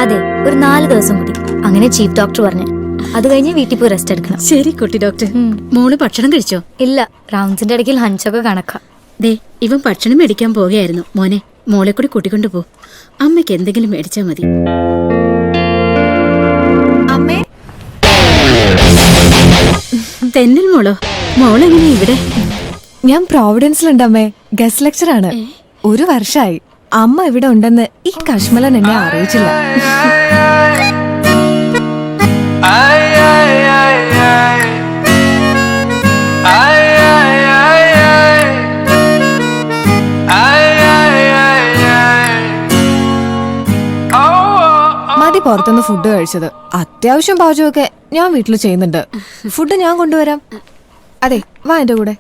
അതെ, ഒരു 4 ദിവസം കൂടി. അങ്ങനെ ചീഫ് ഡോക്ടർ പറഞ്ഞു. അത് കഴിഞ്ഞ് വീട്ടിൽ പോയി റെസ്റ്റ് എടുക്കണം. ശരി കുട്ടി ഡോക്ടർ. മോള് ഭക്ഷണം കഴിച്ചോ? ഇല്ല, റൗണ്ട്സിന്റെ ഇടയ്ക്ക് ലഞ്ചൊക്കെ കണക്കാ. ദേ, ഇവൻ ഭക്ഷണം മേടിക്കാൻ പോവുകയായിരുന്നു. മോനെ, മോളെ കൂടി കൂട്ടിക്കൊണ്ടു പോ. അമ്മയ്ക്ക് എന്തെങ്കിലും മേടിച്ചാ മതി. അമ്മേ, തെന്നൽ മോളോ? മോളെങ്ങനെ ഇവിടെ? ഞാൻ പ്രോവിഡൻസിലുണ്ട് അമ്മേ. ഗസ്റ്റ് ലെക്ചർ ആണ്. 1 വർഷമായി. അമ്മ ഇവിടെ ഉണ്ടെന്ന് ഈ കശ്മലൻ എന്നെ അറിയിച്ചില്ല. മതി പുറത്തുനിന്ന് ഫുഡ് കഴിച്ചത്. അത്യാവശ്യം പാചകമൊക്കെ ഞാൻ വീട്ടിൽ ചെയ്യുന്നുണ്ട്. ഫുഡ് ഞാൻ കൊണ്ടുവരാം. അതെ, വാ എന്റെ കൂടെ.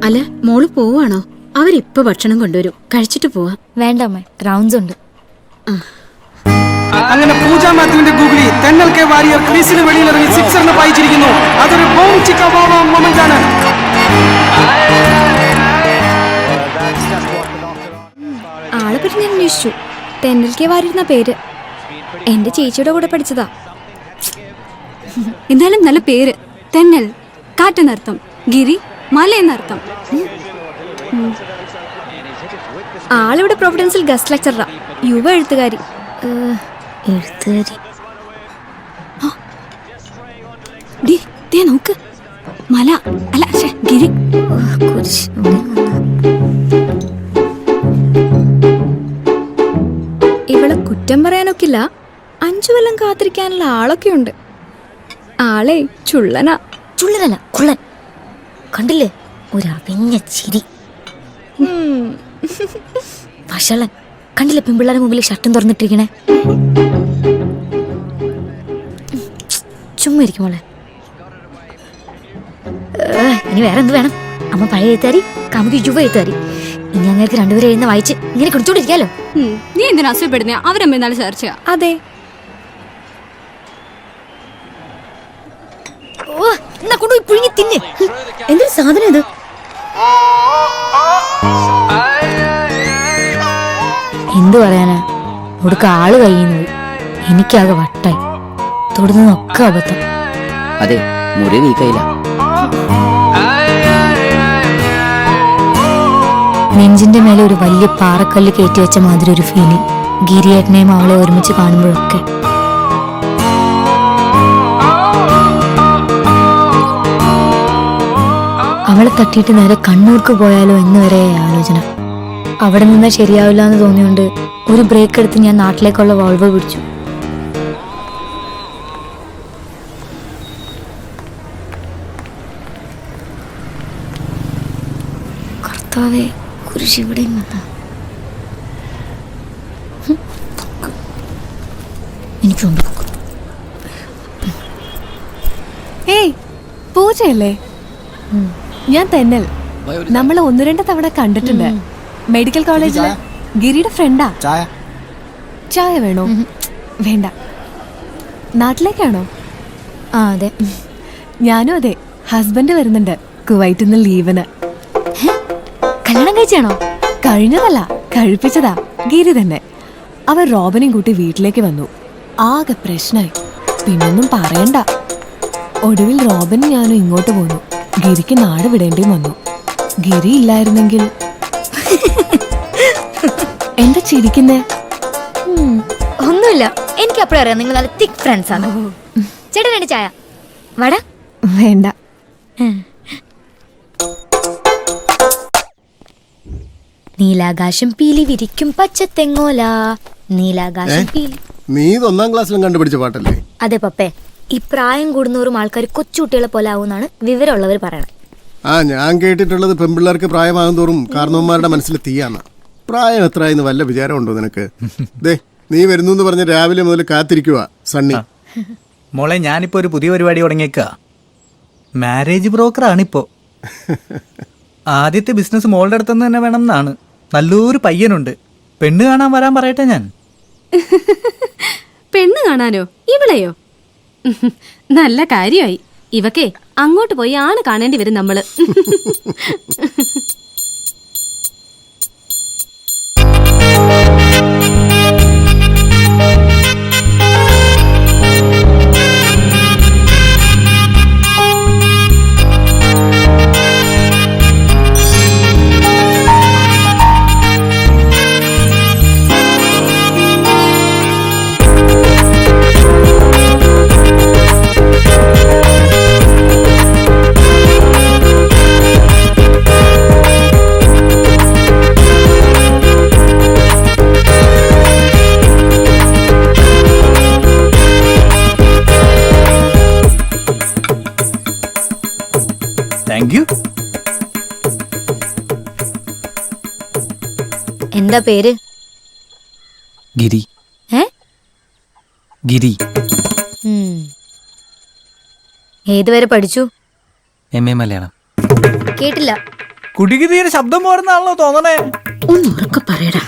അല്ല, മോള് പോവാണോ? അവരിപ്പൊ ഭക്ഷണം കൊണ്ടുവരും, കഴിച്ചിട്ട് പോവാ. വേണ്ട അമ്മേ, റൗണ്ട്സ് ഉണ്ട്. അങ്ങനെ പൂജ മാത്യുവിന്റെ ഗൂഗിളി തെന്നൽ കെ വാരിയർ ക്രീസിന് വെളിയിലിറങ്ങി സിക്സറിന് പായിച്ചിരിക്കുന്നു. അതൊരു ബോം ചിക്ക ബോം മൊമെന്റ് ആണ്. ആളെ പറ്റി ഞാൻ അന്വേഷിച്ചു. തെന്നൽ കെ വാരിയിരുന്ന പേര്. എന്റെ ചേച്ചിയുടെ കൂടെ പഠിച്ചതാ. എന്തായാലും നല്ല പേര്. തെന്നൽ കാറ്റെന്നർത്ഥം, ഗിരി മല എന്നർത്ഥം. ആളിവിടെ പ്രൊവിഡൻസിൽ ഗസ്റ്റ് ലെക്ചറാ. യുവ എഴുത്തുകാരി. നോക്ക്, മല അല്ല ഗിരി. ഇവളെ കുറ്റം പറയാനൊക്കില്ല. 5 കൊല്ലം കാത്തിരിക്കാനുള്ള ആളൊക്കെ ഉണ്ട്. ആളെ ചുള്ളനാ. ചുള്ളനല്ല, കുള്ളൻ. കണ്ടില്ലേ, ഒരു അവിഞ്ഞ ചിരി. വഷളൻ. കണ്ടില്ലേ പെൺപിള്ളേരുടെ മുമ്പിൽ ഷർട്ടും തുറന്നിട്ടിരിക്കണേ. ചുമ്മാ ഇരിക്കും മോളെ. ഇനി വേറെ എന്ത് വേണം? അമ്മ പഴയ എഴുത്താരി, കാമുകി യുവ എഴുത്താരി. ഇനി അങ്ങനെ 2 പേരെ എഴുതുന്ന വായിച്ച് ഇങ്ങനെ കുടിച്ചോണ്ടിരിക്കാലോ. നീ എന്തിനാ അസുഖപ്പെടുന്ന? അവരമ്മ എന്നാലും ചർച്ച. അതെ, എന്നാ കൊണ്ടുപോയി പുഴുങ്ങി തിന്നെ. എന്തൊരു സാധനം ഇത്? എന്തു പറയാനാ, ഒടുക്ക ആള് കഴിയുന്നത്. എനിക്കാകെ വട്ടായി. തൊടുന്നതൊക്കെ അബദ്ധം. അതെ, മുറി വീക്കായില്ല. നെഞ്ചിന്റെ മേലെ ഒരു വലിയ പാറക്കല്ല് കയറ്റി വെച്ച മാതിരി ഒരു ഫീലിംഗ്. ഗിരിയേട്ടനെയും അവളെ ഒരുമിച്ച് കാണുമ്പോഴൊക്കെ. അവളെ തട്ടിയിട്ട് നേരെ കണ്ണൂർക്ക് പോയാലോ എന്ന് വരെ ആലോചന. അവിടെ നിന്നാൽ ശരിയാവില്ല എന്ന് തോന്നിയോണ്ട് ഒരു ബ്രേക്ക് എടുത്ത് ഞാൻ നാട്ടിലേക്കുള്ള വോൾവോ പിടിച്ചു. കർത്താവേ, കുരിശ് ഇവിടെയും വന്ന. എനിക്കുണ്ട്. ഏയ്, പൂജയല്ലേ? ഞാൻ തെന്നൽ. നമ്മൾ 1-2 തവണ കണ്ടിട്ടുണ്ട്. മെഡിക്കൽ കോളേജില് ഗിരിയുടെ ഫ്രണ്ടാ. ചായ വേണോ? വേണ്ട. നാട്ടിലേക്കാണോ? ആ അതെ. ഞാനും അതെ. ഹസ്ബൻഡ് വരുന്നുണ്ട് കുവൈറ്റിൽ നിന്ന് ലീവിന്. കല്യാണം കഴിച്ചാണോ? കഴിഞ്ഞതല്ല, കഴിപ്പിച്ചതാ. ഗിരി തന്നെ. അവർ റോബിനെയും കൂട്ടി വീട്ടിലേക്ക് വന്നു. ആകെ പ്രശ്നമായി. പിന്നൊന്നും പറയണ്ട. ഒടുവിൽ റോബിനും ഞാനും ഇങ്ങോട്ട് പോന്നു. ഗിരിക്ക് നാട് വിടേണ്ടിയും വന്നു. ഗിരി ഇല്ലായിരുന്നെങ്കിൽ. എന്താ ചിരിക്കുന്നേ? ഒന്നുമില്ല, എനിക്കപ്പോഴും അറിയാം നിങ്ങൾ നല്ല തിക് ഫ്രണ്ട്സ് ആണ്. ചേട്ടൻ വേണ്ട ചായ? വട വേണ്ട. നീലാകാശം പീലി വിരിക്കും പച്ചത്തെങ്ങോല. നീലാകാശം പീലി. നീ ഇത് 1ാം ക്ലാസ്സിലും കണ്ടുപിടിച്ച പാട്ടല്ലേ? അതെ പപ്പേ, ഈ പ്രായം കൂടുന്നവരും ആൾക്കാർ കൊച്ചുകുട്ടികളെ പോലെ ആവുമെന്നാണ് വിവരമുള്ളവർ പറയണത്. ഞാൻ കേട്ടിട്ടുള്ളത് പെൺപിള്ളേർക്ക് പ്രായമാകും തോറും കാരണവന്മാരുടെ മനസ്സിൽ തീയാന്ന. പ്രായം എത്രയെന്ന് വല്ല വിചാരമുണ്ടോ നിനക്ക്? ദേ, നീ വരുന്നു എന്ന് പറഞ്ഞ് രാവിലെ മുതൽ കാത്തിരിക്കുക സണ്ണി. മോളെ, ഞാനിപ്പോ ഒരു പുതിയ പരിപാടി തുടങ്ങിയേക്ക. മാരേജ് ബ്രോക്കറാണിപ്പോ. ആദ്യത്തെ ബിസിനസ് മോളുടെ അടുത്തുനിന്ന് തന്നെ വേണം എന്നാണ്. നല്ലൊരു പയ്യനുണ്ട്, പെണ്ണ് കാണാൻ വരാൻ പറയട്ടെ ഞാൻ. പെണ്ണ് കാണാനോ? ഇവളെയോ? നല്ല കാര്യമായി. ഇവക്കേ അങ്ങോട്ട് പോയി ആണ് കാണേണ്ടി വരും നമ്മള്. Thank you. എന്താ പേര്? ഗിരി. ഏ? ഗിരി. ഏതുവരെ പഠിച്ചു? MA മലയാളം. കേട്ടില്ല. കുട്ടിക്ക് തീരെ ശബ്ദം പോരുന്നാണല്ലോ തോന്നണേ. ഒന്ന് ഉറക്കെ പറയടാ.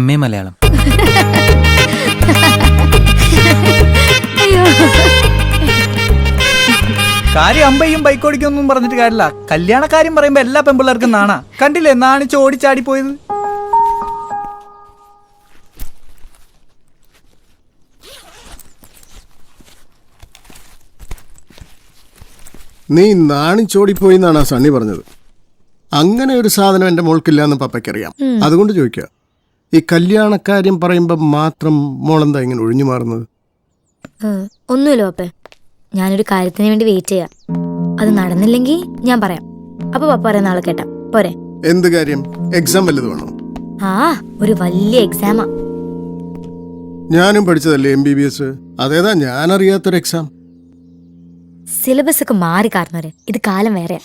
MA മലയാളം. അയ്യോ, കാര്യം അമ്പയും ബൈക്കോടിക്കൊന്നും പറഞ്ഞിട്ട് കാര്യമില്ല. കല്യാണക്കാര്യം പറയുമ്പോ എല്ലാ പെമ്പിള്ളേർക്കും നാണാ. കണ്ടില്ലേ നാണിച്ച് ഓടിച്ചാടി പോയത്. നീ നാണിച്ചോടിപ്പോയി എന്നാണ് ആ സണ്ണി പറഞ്ഞത്. അങ്ങനെ ഒരു സാധനം എൻ്റെ മോൾക്കില്ലാന്ന് പപ്പയ്ക്കറിയാം. അതുകൊണ്ട് ചോദിക്കുക, ഈ കല്യാണക്കാര്യം പറയുമ്പോൾ മാത്രം മോളെന്താ ഇങ്ങനെ ഒഴിഞ്ഞു മാറുന്നത്? ഒന്നുമില്ല പപ്പേ, ഞാനൊരു കാര്യത്തിന് വേണ്ടി വെയിറ്റ് ചെയ്യാം. അത് നടന്നില്ലെങ്കിൽ ഞാൻ പറയാം. അപ്പൊ പപ്പ പറയുന്ന ആളെ കേട്ടാ പോരെ? എന്ത് കാര്യം? എക്സാം വല്ലത് വേണോ? ആ, ഒരു വലിയ എക്സാമാ. ഞാനും പഠിച്ചതല്ലേ MBBS. അതേതാ ഞാനറിയാത്തൊരു എക്സാം? സിലബസ് ഒക്കെ മാറി കാരണവരെ, ഇത് കാലം വേറെയാ.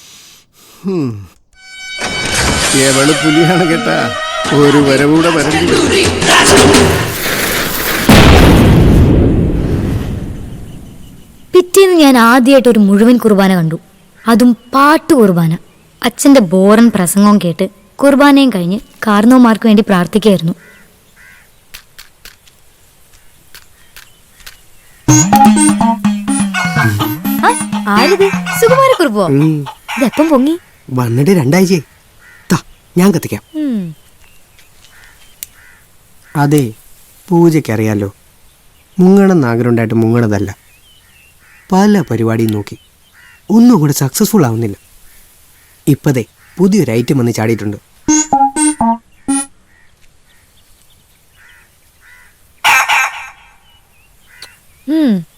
എവള് പുലിയാണ് കേട്ടാ. ഒരു വരവൂടെ വരണ്ടി. പിറ്റേന്ന് ഞാൻ ആദ്യമായിട്ട് ഒരു മുഴുവൻ കുർബാന കണ്ടു. അതും പാട്ടു കുർബാന. അച്ഛന്റെ ബോറൻ പ്രസംഗവും കേട്ട് കുർബാനയും കഴിഞ്ഞ് കാർന്നോമാർക്ക് വേണ്ടി പ്രാർത്ഥിക്കുകയായിരുന്നു. ആരിത്? സുകുമാരക്കുറുപ്പോ? ഇതെപ്പം പൊങ്ങി? വന്നിട്ട് 2 ആഴ്ചയായി. ഞാൻ കത്തിക്കാം. അതെ, പൂജയ്ക്കറിയാലോ, മുങ്ങണം ആഗ്രഹമുണ്ടായിട്ട് മുങ്ങണതല്ല. പല പരിപാടിയും നോക്കി, ഒന്നും കൂടെ സക്സസ്ഫുൾ ആവുന്നില്ല. ഇപ്പതേ പുതിയൊരു ഐറ്റം വന്ന് ചാടിയിട്ടുണ്ട്.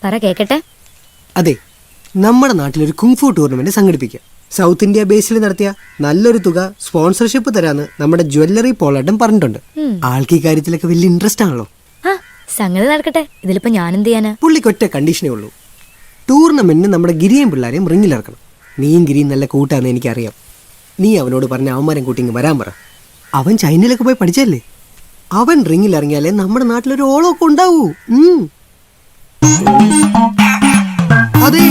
പറ കേക്കട്ടെ. അതെ, നമ്മുടെ നാട്ടിലൊരു കുങ്ഫു ടൂർണമെന്റ് സംഘടിപ്പിക്കുക. സൗത്ത് ഇന്ത്യ ബേസിൽ നടത്തിയ നല്ലൊരു തുക സ്പോൺസർഷിപ്പ് തരാന്ന് നമ്മുടെ ജ്വല്ലറി പോളേട്ടൻ പറഞ്ഞിട്ടുണ്ട്. ആൾക്ക് ഈ കാര്യത്തിലൊക്കെ വലിയ ഇൻട്രസ്റ്റ് ആണല്ലോ. സംഗതി നടക്കട്ടെ. ഇതിലിപ്പോ ഞാൻ എന്ത് ചെയ്യാനാ? പുള്ളിക്കൊറ്റ കണ്ടീഷനേ ഉള്ളൂ, ടൂർണമെന്റിന് നമ്മുടെ ഗിരിയും പിള്ളേരെയും റിങ്ങിലിറക്കണം. നീയും ഗിരിയും നല്ല കൂട്ടാന്ന് എനിക്കറിയാം. നീ അവനോട് പറഞ്ഞ അവന്മാരെ കൂട്ടിങ് വരാൻ പറ. അവൻ ചൈനയിലൊക്കെ പോയി പഠിച്ചല്ലേ. അവൻ റിങ്ങിലിറങ്ങിയാലേ നമ്മുടെ നാട്ടിലൊരു ഓളമൊക്കെ ഉണ്ടാവൂ. അതെ.